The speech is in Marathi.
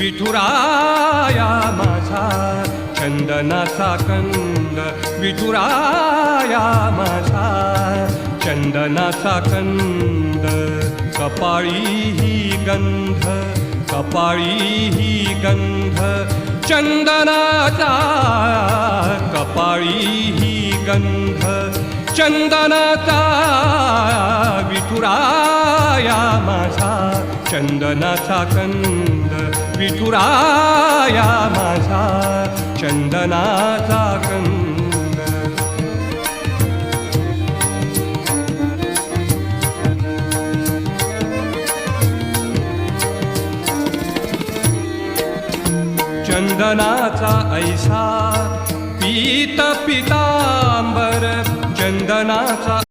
विठुराया माझा चंदनाचा कंद, विठुराया माझा चंदनाचा कंद. कपाळी ही गंध, कपाळी ही गंध चंदनाचा, कपाळी ही गंध चंदनाचा. विठुराया माझा चंदनाचा कंद, विठुराया माझा चंदनाचा कंद. चंदनाचा ऐसा पीत पितांबर, चंदनाचा